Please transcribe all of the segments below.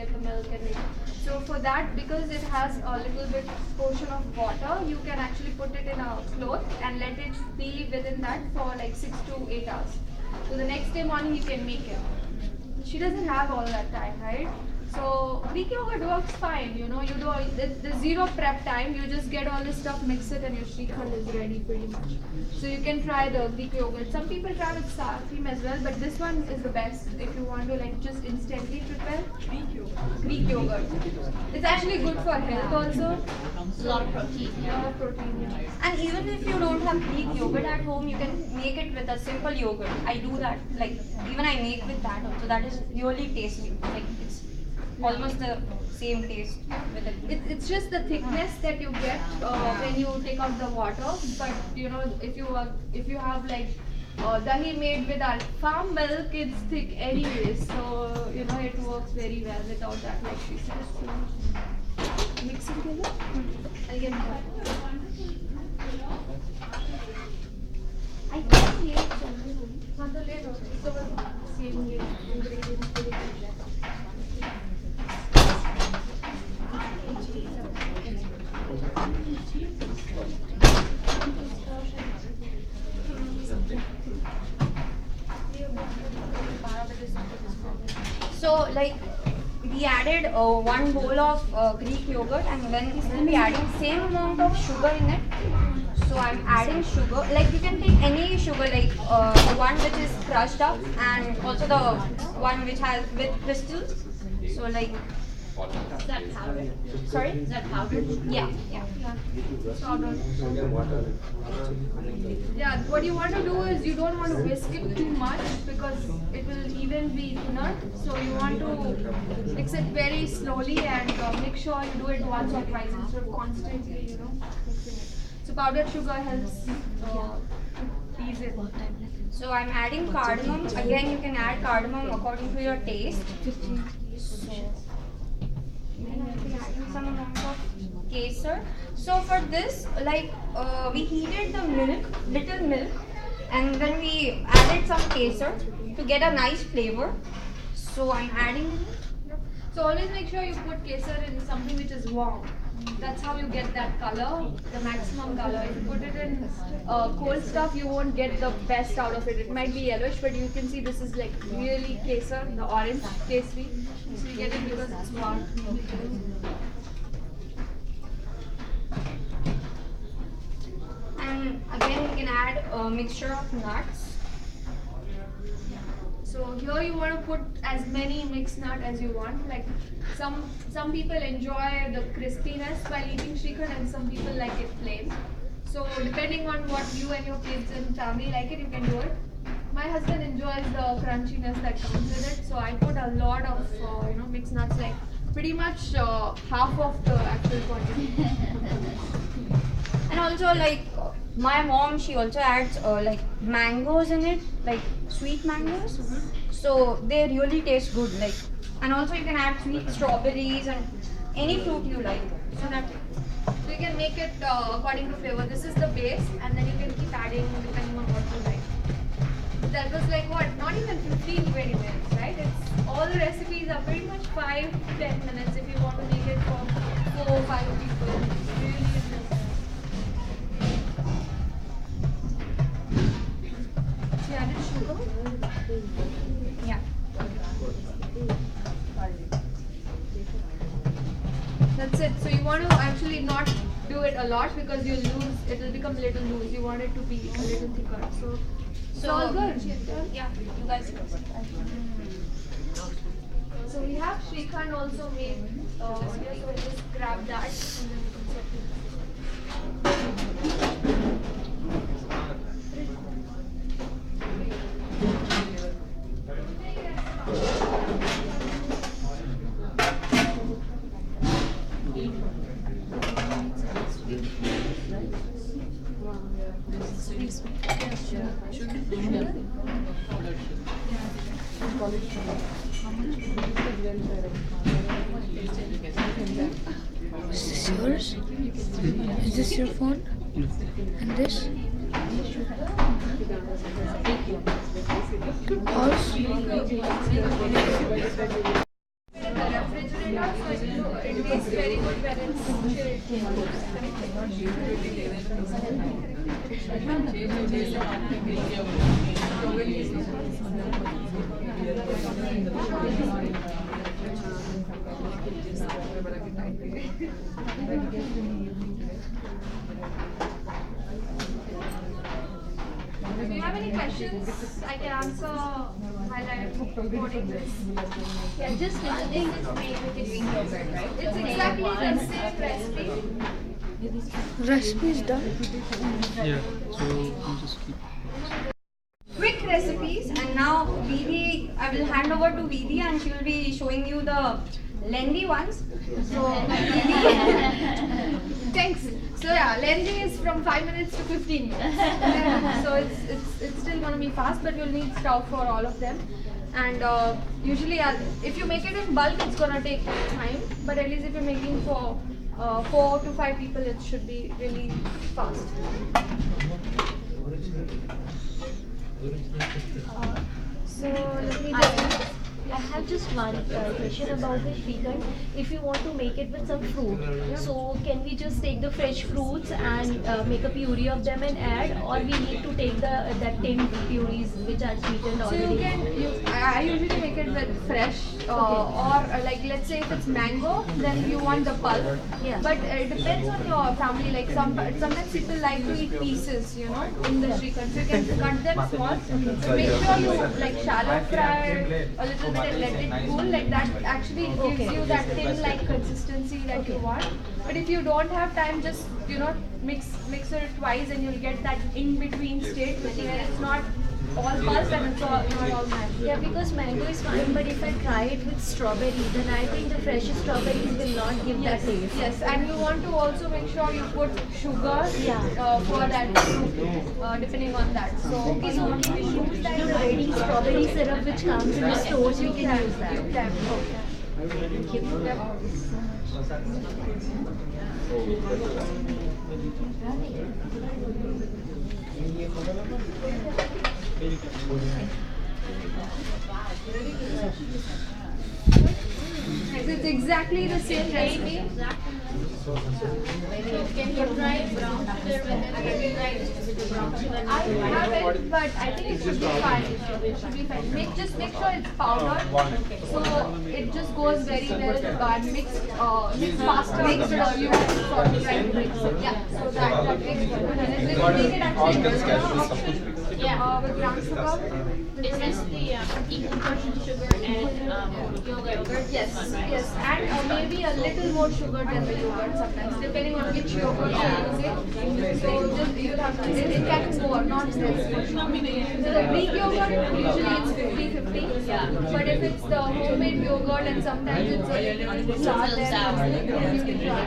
get the milk and make. So for that, because it has a little bit portion of water, you can actually put it in a cloth and let it be within that for like 6 to 8 hours. So the next day morning you can make it. She doesn't have all that time, right? So Greek yogurt works fine, you know, you do all, there's zero prep time, you just get all this stuff, mix it and your Shrikhand is ready pretty much. So you can try the Greek yogurt. Some people try with sour cream as well, but this one is the best if you want to like just instantly prepare. Greek yogurt. It's actually good for health also. A lot of protein. Lot of protein, yeah. And even if you don't have Greek yogurt at home, you can make it with a simple yogurt. I do that. Like even I make with that also. That is really tasty. Like it's almost the same taste with it. It's just the thickness that you get when you take out the water. But you know, if you have like dahi made with our farm milk, it's thick anyways. So you know it works very well without that. Like she says, mix it together. Again. I can't see it. Not the later. So same ingredients. So like we added 1 bowl of Greek yogurt, and then we will be adding same amount of sugar in it. So I'm adding sugar. Like you can take any sugar, like the one which is crushed up, and also the one which has with crystals. So like. Is that powder? Sorry? Is that powder? Yeah. Yeah, what you want to do is you don't want to whisk it too much because it will even be thinner. So you want to mix it very slowly and make sure you do it once or twice instead of constantly, you know, mixing it. So powdered sugar helps ease it. So I'm adding cardamom. Again, you can add cardamom according to your taste. Then I'll be adding some amount of kesar. So for this, like we heated the milk, little milk, and then we added some kesar to get a nice flavor. So I'm adding. So always make sure you put kesar in something which is warm. That's how you get that color, the maximum color. If you put it in cold stuff, you won't get the best out of it. It might be yellowish, but you can see this is like really kesar, the orange kesari. So you get it because it's warm. And again, we can add a mixture of nuts. So here you want to put as many mixed nut as you want. Like some people enjoy the crispiness while eating Shrikhand and some people like it plain. So depending on what you and your kids and family like it, you can do it. My husband enjoys the crunchiness that comes with it. So I put a lot of mixed nuts, like pretty much half of the actual quantity. And also like my mom, she also adds like mangoes in it, like sweet mangoes. So they really taste good. Like, and also you can add sweet strawberries and any fruit you like. So that. So you can make it according to flavor. This is the base, and then you can keep adding depending on what you like. That was like what? Not even 15-20 minutes, right? It's all the recipes are pretty much 5-10 minutes if you want to make it for 4 or 5 people. Really interesting. You added sugar? Yeah. That's it. So you want to actually not do it a lot because you'll lose. It will become a little loose. You want it to be a little thicker. So it's all good. Yeah, you guys. So we have Shrikhand also made here, so we'll just grab that and then we can set it. Is this yours? Is this your phone? And this? Pause. In the refrigerator homemade nuts, so it tastes very good when it's Do you have any questions I can answer while I'm recording this? Yeah, just one thing is made with the Greek yogurt, right? It's exactly the same recipe. Recipe is done. Yeah, so you just keep. Quick recipes, and now Vidhi, I will hand over to Vidhi and she will be showing you the lengthy ones. So Vidhi, Thanks. So yeah, lengthy is from 5 minutes to 15 minutes. So it's still gonna be fast, but you'll need stock for all of them. And usually, if you make it in bulk, it's gonna take time. But at least if you're making for 4 to 5 people, it should be really fast. So let me just. I have just one question about the Shrikhand. If you want to make it with some fruit, so can we just take the fresh fruits and make a puree of them and add, or we need to take that tinned purees which are sweetened So you already? can, I usually make it with fresh or like let's say if it's mango, then you want the pulp. Yeah. But it depends on your family. Like sometimes people like to eat pieces, you know, in the Shrikhand. So you can cut them small. So make sure you like shallow fry a little bit and let it cool. Like that actually gives you that thin-like consistency that you want. But if you don't have time, just mix it twice and you'll get that in-between state where it's not all pulp and it's not all mashed. Yeah, because mango is fine, but if I try it with strawberry, then I think the fresh strawberries will not give that taste. Yes, and you want to also make sure you put sugar for that fruit, depending on that. So, Okay, so can we use that the ready strawberry syrup which comes in the stores? We can use that. you can. Thank you. Yep. It's exactly the same recipe. Can you try brown sugar I haven't, but I think it should be fine. It should be fine. Just make sure it's powdered, so it just goes very well. But mix faster. You have to sort of try to mix it. Yeah, so that makes good. And it will make it actually with brown sugar. Is this the equal portion sugar and yogurt? Yes, yes, and maybe a little more sugar than the yogurt sometimes, depending on which yogurt you're using. So just you have to, it can go or not less. So the Greek yogurt usually it's 50-50, but if it's the homemade yogurt and sometimes it's a little sour, then you can try.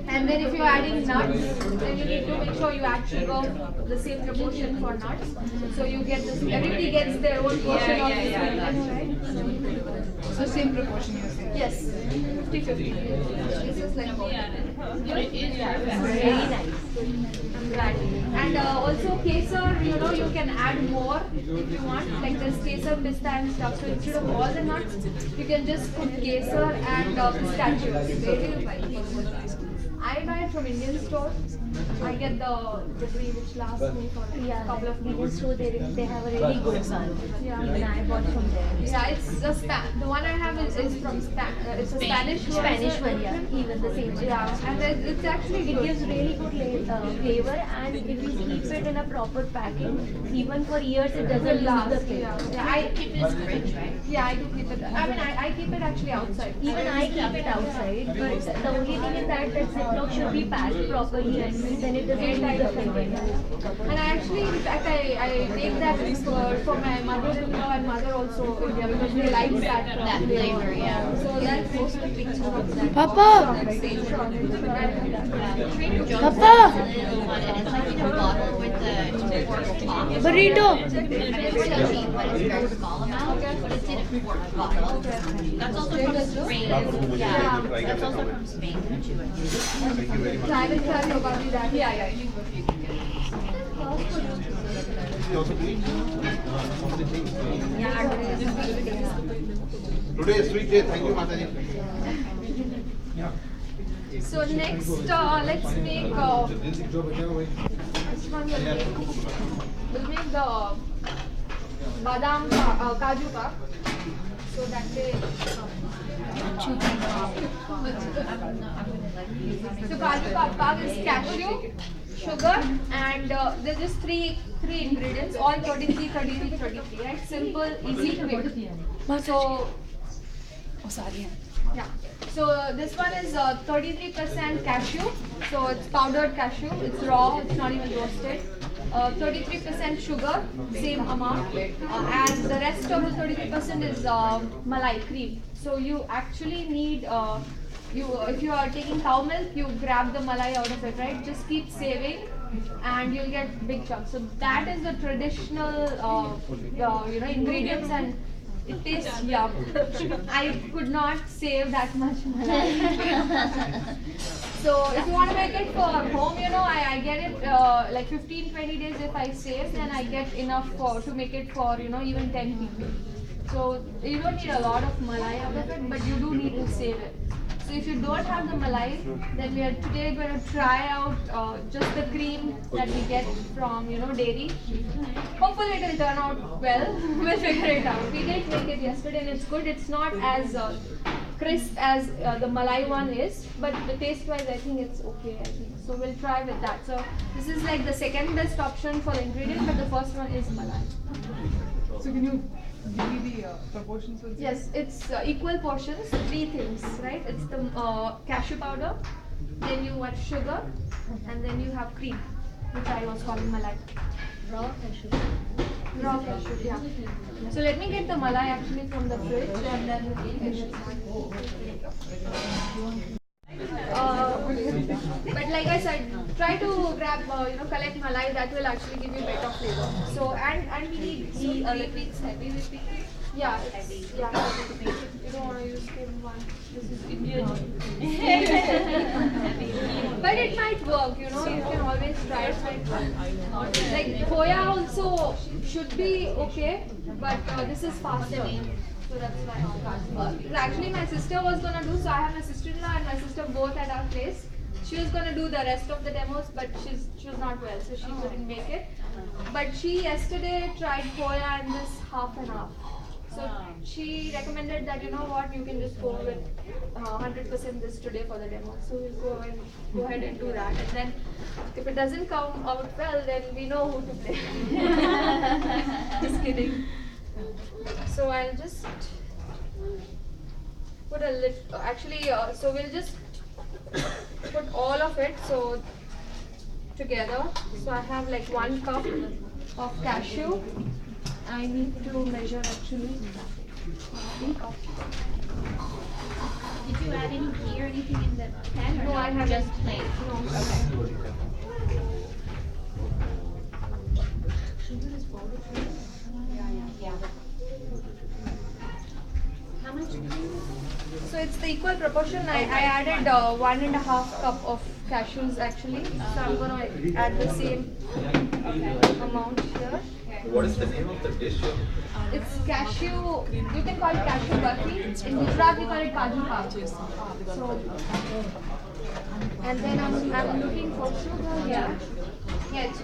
And then if you're adding nuts, then you need to make sure you add sugar the same proportion for nuts. So you get this, everybody gets their own portion of this right? So same proportion you're saying? Yes, 50-50. This is like Very nice. I'm glad. And also kesar, you can add more if you want. Like there's kesar, pista and stuff. So instead of all the nuts, you can just put kesar and pistachios. They will buy it. I buy it from Indian store. I get the tree which lasts me for a couple of Even months. so, they have a really good one. Yeah. Even I bought from there. Yeah, it's the one I have is from it's a Spanish Spanish one, yeah. Even the same. Yeah, and it's actually It good. gives really good flavor, and if you keep it in a proper packing, even for years it doesn't lose last. the flavor. Yeah, I Keep it in the fridge, right? yeah, I do keep it. I mean, I keep it actually outside. Even I keep it outside, but the only thing is that Ziploc should be packed properly, and then it doesn't lose the flavor. And I actually, in fact, I take that for my mother-in-law and mother also in India because they like that flavor, yeah. So that's most of the picture of that. Papa! Papa! And it's like in a bottle with the quart top. Burrito! And it's so cheap, but it's a very small amount, but it's in a quart bottle. That's also from Spain. Yeah, that's also from Spain. So I will tell you about that. Yeah, you go. Today is sweet day. Thank you, Mataji. So next, let's make this one we'll make the badam kaju pak. So that way. So kaju pak is cashew, sugar, and there's just three ingredients, all 33, 33, 33, right? Simple, easy, quick. So, yeah. So this one is 33% cashew. So it's powdered cashew. It's raw. It's not even roasted. 33% sugar, same amount, and the rest of the 33% is malai cream. So you actually need if you are taking cow milk, you grab the malai out of it, right? Just keep saving, and you'll get big chunks. So that is the traditional, ingredients, and it tastes yum. I could not save that much malai. So if you want to make it for home, I get it like 15-20 days if I save, then I get enough to make it for even 10 people. So you don't need a lot of malai out of it, but you do need to save it. So if you don't have the malai, then we are today going to try out just the cream that we get from dairy. Hopefully it will turn out well. We'll figure it out. We did make it yesterday and it's good. It's not as crisp as the malai one is, but the taste wise I think it's okay. I think so. We'll try with that. So this is like the second best option for the ingredient, but the first one is malai. So can you give me the proportions? Yes, it's equal portions, 3 things, right? It's the cashew powder, then you add sugar, and then you have cream, which I was calling malai. Raw cashew. Raw cashew, yeah. So let me get the malai actually from the fridge, and then but like I said, try to grab, collect malai. That will actually give you better flavor. So and we need ghee. It's heavy with ghee. Yeah, it's heavy. You don't want to use skim one. This is Indian. But it might work. You can always try it. Like khoya also should be okay, but this is faster. So that's why. Actually, my sister was gonna do. So I have my sister-in-law and my sister both at our place. She was gonna do the rest of the demos, but she was not well, so she couldn't make it. But she yesterday tried khoya and this half and half. So she recommended that you can just go with 100% this today for the demo. So we'll go ahead and do that. And then if it doesn't come out well, then we know who to blame. Just kidding. So I'll just put a little. Actually, so we'll just put all of it together. So I have like 1 cup of cashew. I need to measure actually. Did you add any ghee or anything in the pan? Or No, I haven't. Just plain. No. Okay. How much? So it's the equal proportion. I added 1.5 cup of cashews actually. So I'm gonna add the same amount here. What is the name of the dish? It's cashew. You can call it cashew barfi. In Gujarat we call it kaju pak. So, and then I'm looking for sugar. Yeah. It's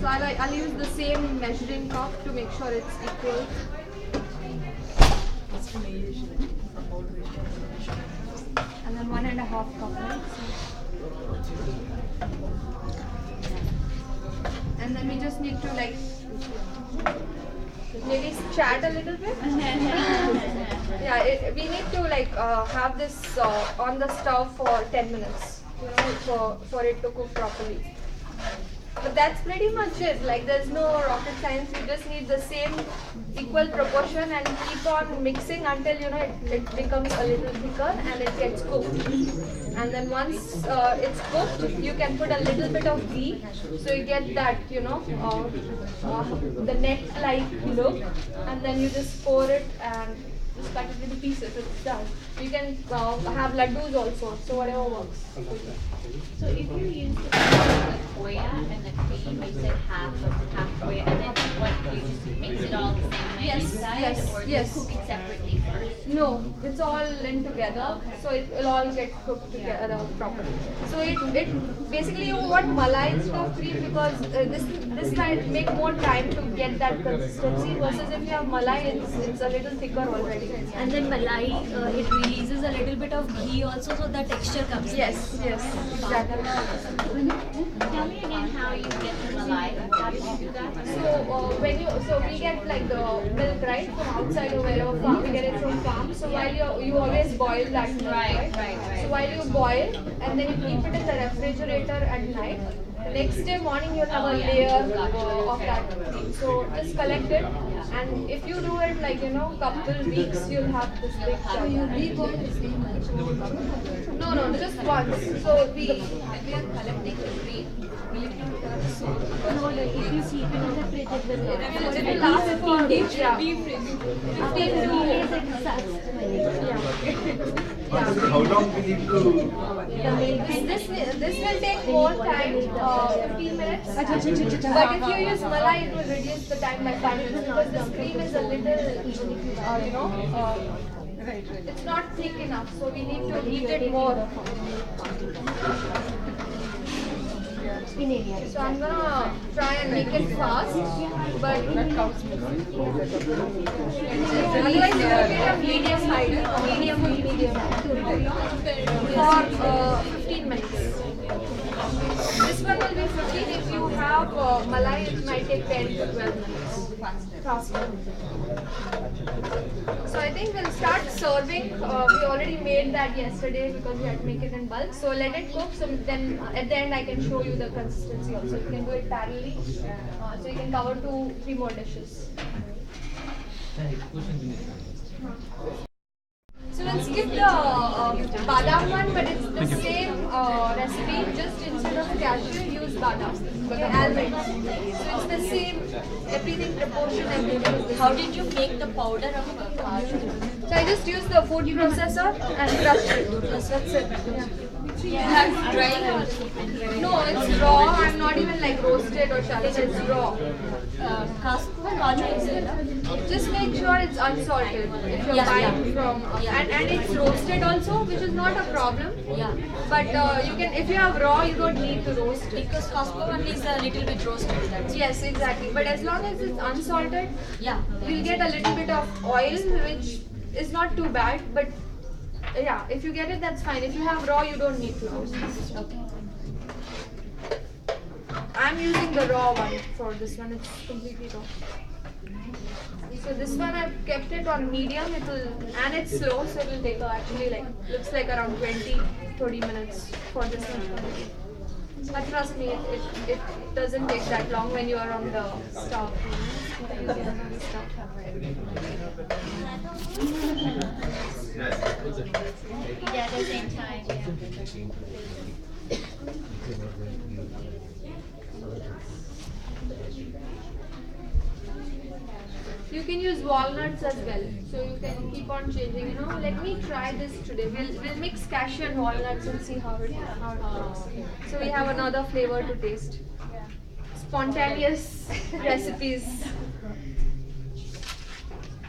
so I'll use the same measuring cup to make sure it's equal. And then 1.5 cup. Right? And then we just need to like maybe chat a little bit. Yeah, we need to like have this on the stove for 10 minutes, for it to cook properly. But that's pretty much it. Like there's no rocket science. You just need the same equal proportion and keep on mixing until it becomes a little thicker and it gets cooked. And then once it's cooked, you can put a little bit of ghee, so you get that the net-like look. And then you just pour it and just cut it into pieces. It's done. You can have laddus also. So whatever works. So if you use the Koya and the cream, you said half Koya, and then what, you just mix it all the same way Yes, inside, yes, or yes. you cook it separately first? No, it's all in together, so it will all get cooked together properly. So it basically you want malai instead of cream because this time make more time to get that consistency versus if you have malai it's a little thicker already. And then malai, it releases a little bit of ghee also, so the texture comes. Yes, exactly. Tell me again how you get the malai, how did you do that? So we get like the milk right from outside or wherever farm we get it from farm. So while you always boil that milk, Right. So while you boil and then you keep it in the refrigerator at night. The next day morning you'll have a layer of that cream. So just collect it, and if you do it like couple weeks, you'll have this big chunk. No, just once. So we are collecting the cream. No, like if you keep it in the fridge, it will last. It will last for deep After 15 days, it starts. How long we need to? This will take more time, 15 minutes. But if you use malai, it will reduce the time by 5 minutes because this cream is a little, it's not thick enough, so we need to heat it more. So I'm gonna try and make it fast, but otherwise it will be a medium height, medium for 15 minutes. This one will be 15. If you have malai, it might take 10 to 12 minutes. Faster. So I think we'll start serving. We already made that yesterday because we had to make it in bulk. So let it cook. So then at the end I can show you the consistency also. You can do it parallelly. So you can cover 2-3 more dishes. So we'll skip the badam one, but it's the same recipe. Just instead of cashew, use badam. Okay, almonds. So it's the same. Everything proportion, everything is the How same. did you make the powder of cashew? So I just use the food processor and crush it. That's it. Yeah. No, it's raw. I'm not even like roasted or shallow. It's raw. Just make sure it's unsalted. If you're buying from and it's roasted also, which is not a problem. Yeah. But you can, if you have raw, you don't need to roast it. Because Costco one is a little bit roasted. That's Yes, exactly. But as long as it's unsalted, yeah. you'll get a little bit of oil, which is not too bad. But yeah, if you get it, that's fine. If you have raw, you don't need to roast it. Okay. I'm using the raw one for this one. It's completely raw. So this one I've kept it on medium. And it's slow, so it will take actually like looks like around 20-30 minutes for this one. But trust me, it doesn't take that long when you are on the stove. You get on the stove. Yeah, at the same time. Yeah. You can use walnuts as well, so you can keep on changing. Let me try this today. We'll mix cashew and walnuts and see how it works. So we have another flavor to taste. Spontaneous recipes.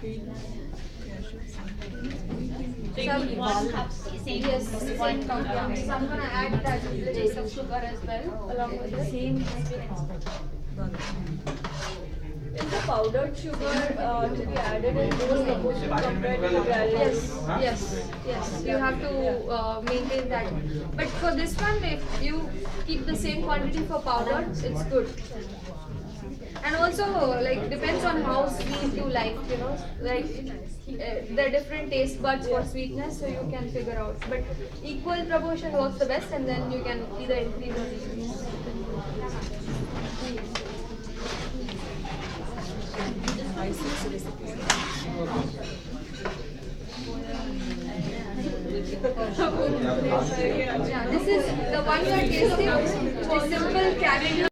So you need 1 cup same. Yes, same cup. Yeah. So I'm gonna add that little bit of sugar as well along with it. Is the powdered sugar to be added in those proportions compared to the granulated? Yes. You have to maintain that. But for this one, if you keep the same quantity for powder, it's good. And also, like, depends on how sweet you like, like there are different taste buds for sweetness, so you can figure out. But equal proportion works the best, and then you can either increase or decrease. Yeah, this is the one you are tasting. It's simple caramel.